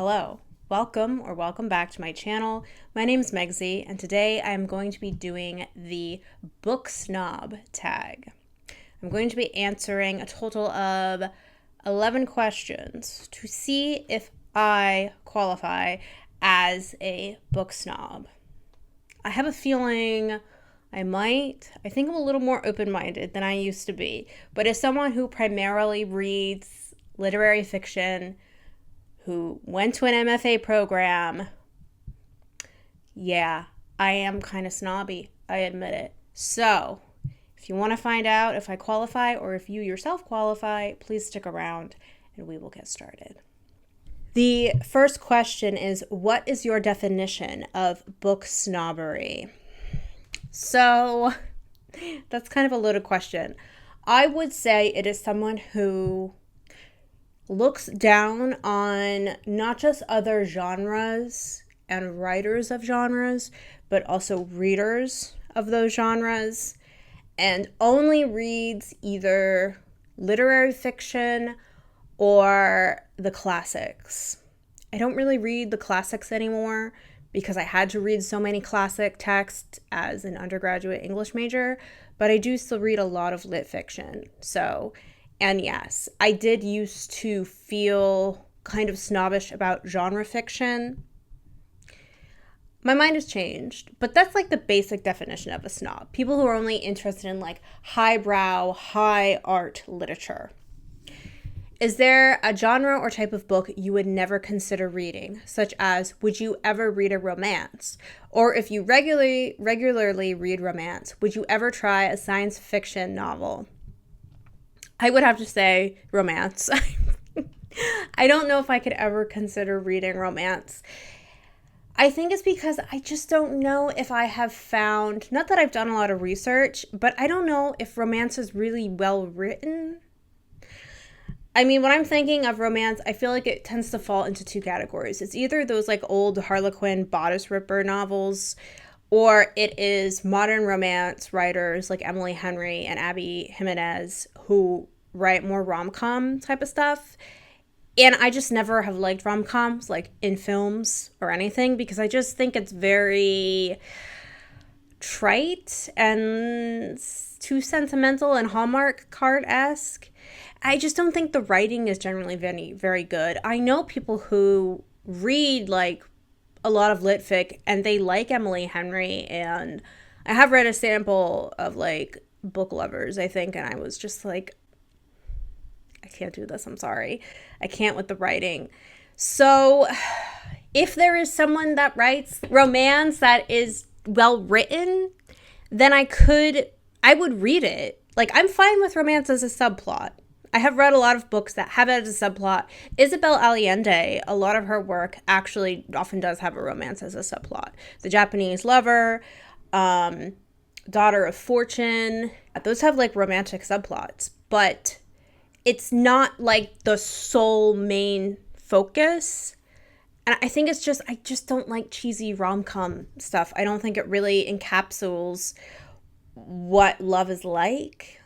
Hello, welcome back to my channel. My name is Megzy, and today I am going to be doing the Book Snob Tag. I'm going to be answering a total of 11 questions to see if I qualify as a book snob. I have a feeling I might. I think I'm a little more open-minded than I used to be, but as someone who primarily reads literary fiction, who went to an MFA program, yeah, I am kind of snobby. I admit it. So, if you want to find out if I qualify or if you yourself qualify, please stick around and we will get started. The first question is, what is your definition of book snobbery? So, that's kind of a loaded question. I would say it is someone who looks down on not just other genres and writers of genres, but also readers of those genres, and only reads either literary fiction or the classics. I don't really read the classics anymore because I had to read so many classic texts as an undergraduate English major, but I do still read a lot of lit fiction. And yes, I did used to feel kind of snobbish about genre fiction. My mind has changed, but that's like the basic definition of a snob. People who are only interested in like highbrow, high art literature. Is there a genre or type of book you would never consider reading, such as, would you ever read a romance? Or if you regularly read romance, would you ever try a science fiction novel? I would have to say romance. I don't know if I could ever consider reading romance. I think it's because I just don't know if I have found, not that I've done a lot of research, but I don't know if romance is really well written. I mean, when I'm thinking of romance, I feel like it tends to fall into two categories. It's either those like old Harlequin bodice ripper novels, or it is modern romance writers like Emily Henry and Abby Jimenez who write more rom-com type of stuff. And I just never have liked rom-coms like in films or anything because I just think it's very trite and too sentimental and Hallmark card-esque. I just don't think the writing is generally very, very good. I know people who read like a lot of lit fic and they like Emily Henry, and I have read a sample of like Book Lovers, I think, and I was just like, I can't do this, I'm sorry. I can't with the writing. So if there is someone that writes romance that is well written, then I would read it. Like, I'm fine with romance as a subplot. I have read a lot of books that have it as a subplot. Isabel Allende, a lot of her work actually often does have a romance as a subplot. The Japanese Lover, Daughter of Fortune, those have like romantic subplots, but it's not like the sole main focus. And I think it's just, I just don't like cheesy rom-com stuff. I don't think it really encapsulates what love is like,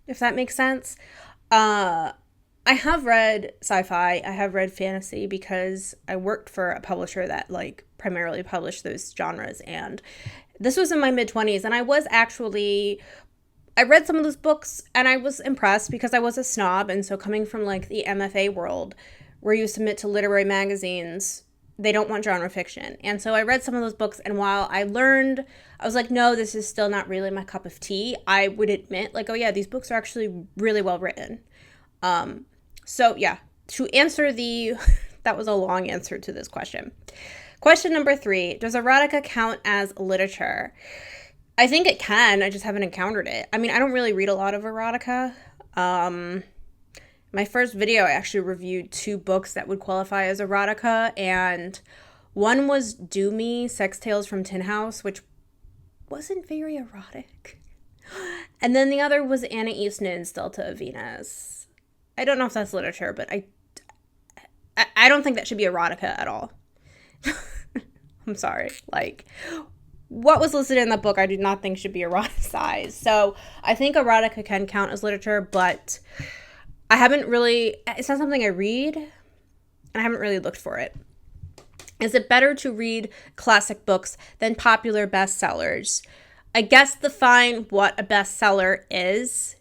if that makes sense. I have read sci-fi, I have read fantasy because I worked for a publisher that like primarily published those genres, and this was in my mid-20s, and I read some of those books and I was impressed because I was a snob, and so coming from like the MFA world where you submit to literary magazines, they don't want genre fiction. And so I read some of those books, and while I learned, I was like, no, this is still not really my cup of tea. I would admit like, oh yeah, these books are actually really well written. So yeah, to answer that was a long answer to this question. Question number 3, does erotica count as literature? I think it can, I just haven't encountered it. I mean, I don't really read a lot of erotica. My first video, I actually reviewed 2 books that would qualify as erotica, and one was Do Me, Sex Tales from Tin House, which wasn't very erotic. And then the other was Anna Eastman's Delta of Venus. I don't know if that's literature, but I don't think that should be erotica at all. I'm sorry. Like, what was listed in that book I do not think should be eroticized. So I think erotica can count as literature, but it's not something I read, and I haven't really looked for it. Is it better to read classic books than popular bestsellers? I guess define what a bestseller is.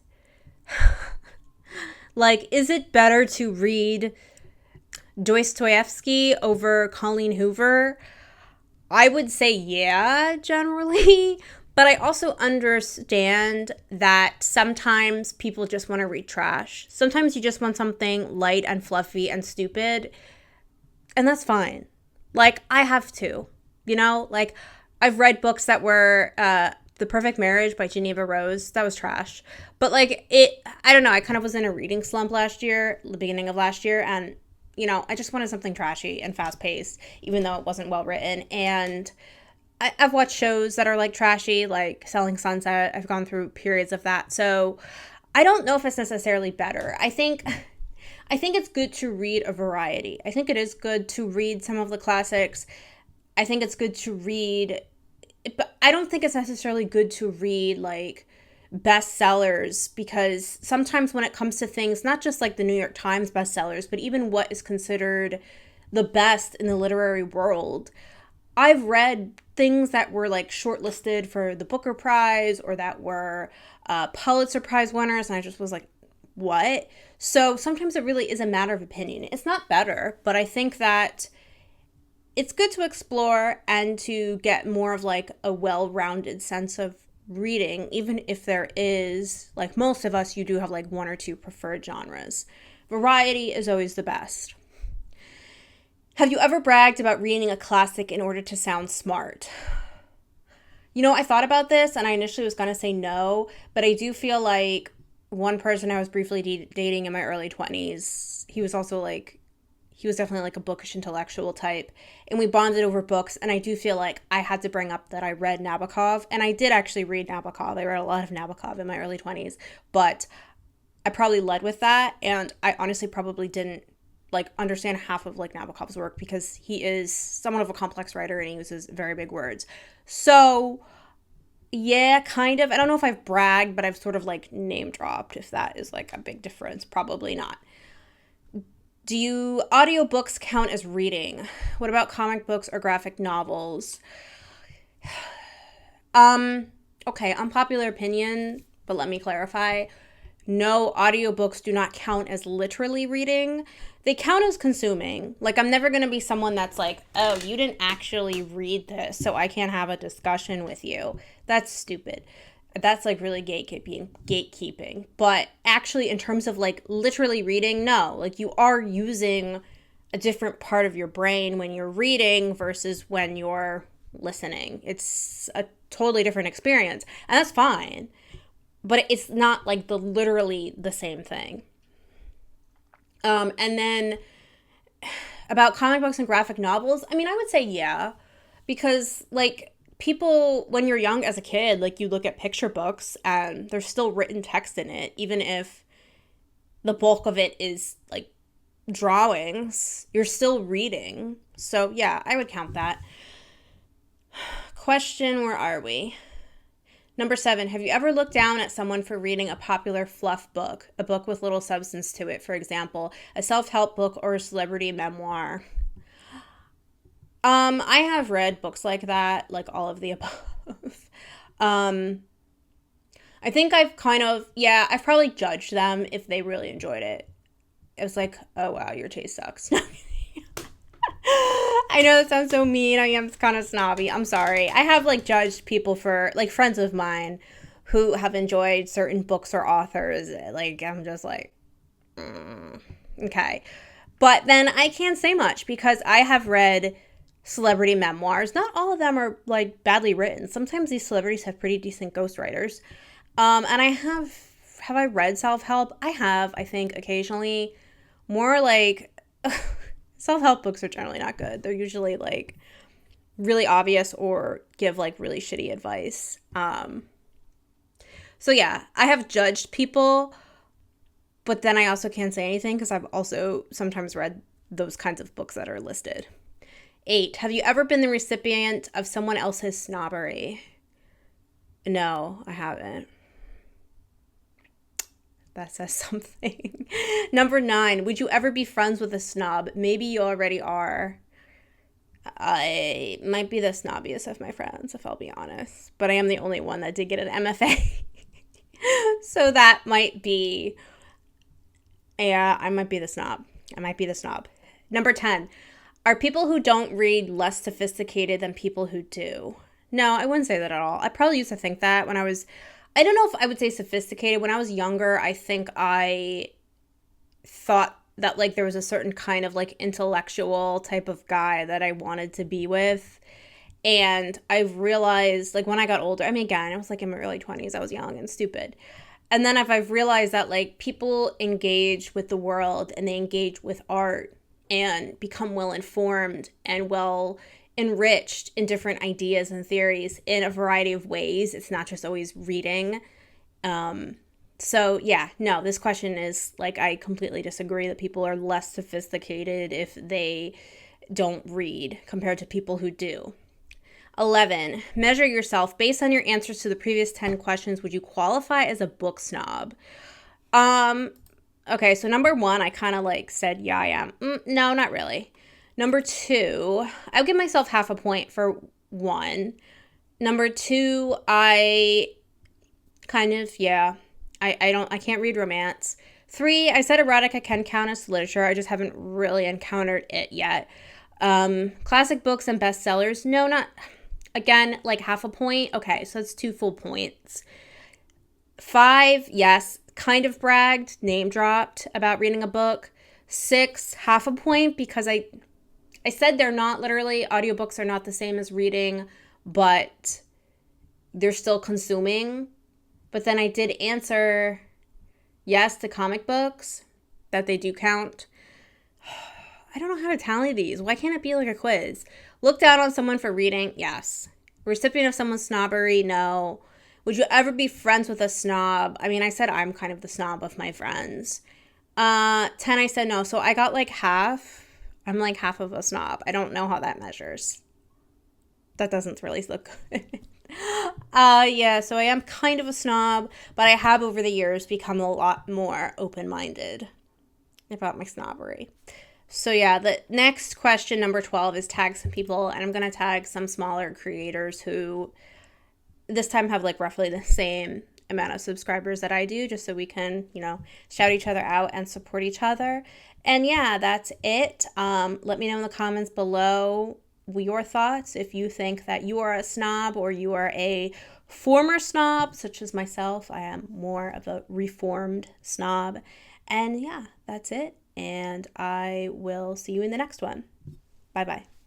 Like, is it better to read Dostoevsky over Colleen Hoover? I would say yeah, generally. But I also understand that sometimes people just want to read trash. Sometimes you just want something light and fluffy and stupid. And that's fine. Like, I have to. Like, I've read books that were The Perfect Marriage by Geneva Rose. That was trash. But, like, I don't know. I kind of was in a reading slump the beginning of last year. And, I just wanted something trashy and fast-paced, even though it wasn't well written. And I've watched shows that are, like, trashy, like Selling Sunset. I've gone through periods of that. So I don't know if it's necessarily better. I think it's good to read a variety. I think it is good to read some of the classics. I think it's good to read, but I don't think it's necessarily good to read, like, bestsellers, because sometimes when it comes to things, not just like the New York Times bestsellers, but even what is considered the best in the literary world, I've read things that were, like, shortlisted for the Booker Prize or that were Pulitzer Prize winners, and I just was like, what? So sometimes it really is a matter of opinion. It's not better, but I think that it's good to explore and to get more of, like, a well-rounded sense of reading, even if there is, like most of us, you do have, like, one or two preferred genres. Variety is always the best. Have you ever bragged about reading a classic in order to sound smart? I thought about this, and I initially was going to say no, but I do feel like one person I was briefly dating in my early 20s, he was definitely, like, a bookish intellectual type, and we bonded over books, and I do feel like I had to bring up that I read Nabokov, and I did actually read Nabokov. I read a lot of Nabokov in my early 20s, but I probably led with that, and I honestly probably didn't, like, understand half of, like, Nabokov's work, because he is somewhat of a complex writer, and he uses very big words. So yeah, kind of. I don't know if I've bragged, but I've sort of, like, name dropped, if that is, like, a big difference. Probably not. Do audiobooks count as reading? What about comic books or graphic novels? Okay, unpopular opinion, but let me clarify. No, audiobooks do not count as literally reading. They count as consuming. Like, I'm never going to be someone that's like, oh, you didn't actually read this, so I can't have a discussion with you. That's stupid. That's, like, really gatekeeping. But actually, in terms of, like, literally reading, no. Like, you are using a different part of your brain when you're reading versus when you're listening. It's a totally different experience. And that's fine. But it's not, like, literally the same thing. And then about comic books and graphic novels, I mean, I would say yeah. Because, like, people, when you're young as a kid, like, you look at picture books and there's still written text in it, even if the bulk of it is, like, drawings, you're still reading. So yeah, I would count that. Question, where are we? Number 7, have you ever looked down at someone for reading a popular fluff book, a book with little substance to it, for example, a self-help book or a celebrity memoir? I have read books like that, like all of the above. I think I've I've probably judged them if they really enjoyed it. It was like, oh wow, your taste sucks. I know that sounds so mean. I am kind of snobby. I'm sorry. I have, like, judged people for, like, friends of mine who have enjoyed certain books or authors. Like, I'm just like, okay. But then I can't say much because I have read celebrity memoirs. Not all of them are, like, badly written. Sometimes these celebrities have pretty decent ghostwriters. And I have I read self-help? I have, I think, occasionally. More like, self-help books are generally not good. They're usually, like, really obvious or give, like, really shitty advice. So yeah, I have judged people, but then I also can't say anything because I've also sometimes read those kinds of books that are listed. 8, have you ever been the recipient of someone else's snobbery? No, I haven't. That says something. Number 9, would you ever be friends with a snob? Maybe you already are. I might be the snobbiest of my friends, if I'll be honest. But I am the only one that did get an MFA. So that might be, yeah, I might be the snob. Number 10, are people who don't read less sophisticated than people who do? No, I wouldn't say that at all. I probably used to think that when I don't know if I would say sophisticated. When I was younger, I think I thought that like there was a certain kind of like intellectual type of guy that I wanted to be with. And I've realized, like, when I got older, I mean, again, I was like in my early 20s, I was young and stupid. And then I've realized that like people engage with the world and they engage with art and become well informed and well enriched in different ideas and theories in a variety of ways. It's not just always reading. So yeah, no, this question is like, I completely disagree that people are less sophisticated if they don't read compared to people who do. 11, measure yourself. Based on your answers to the previous 10 questions, would you qualify as a book snob? Okay, so number 1, I kind of like said, yeah, I am. No, not really. Number 2, I'll give myself half a point for 1. Number 2, I kind of, yeah, I can't read romance. 3, I said erotica can count as literature. I just haven't really encountered it yet. Classic books and bestsellers. No, not, again, like half a point. Okay, so that's 2 full points. 5, yes, kind of bragged, name dropped about reading a book. 6, half a point, because I said they're not literally, audiobooks are not the same as reading, but they're still consuming. But then I did answer yes to comic books, that they do count. I don't know how to tally these. Why can't it be like a quiz? Look down on someone for reading? Yes. Recipient of someone's snobbery? No. Would you ever be friends with a snob? I mean, I said I'm kind of the snob of my friends. 10, I said no. So I got like half. I'm like half of a snob. I don't know how that measures. That doesn't really look good. Yeah, so I am kind of a snob, but I have over the years become a lot more open-minded about my snobbery. So yeah, the next question, number 12, is tag some people, and I'm going to tag some smaller creators who this time have like roughly the same amount of subscribers that I do, just so we can, shout each other out and support each other. And yeah, that's it. Let me know in the comments below your thoughts, if you think that you are a snob or you are a former snob, such as myself. I am more of a reformed snob. And yeah, that's it. And I will see you in the next one. Bye-bye.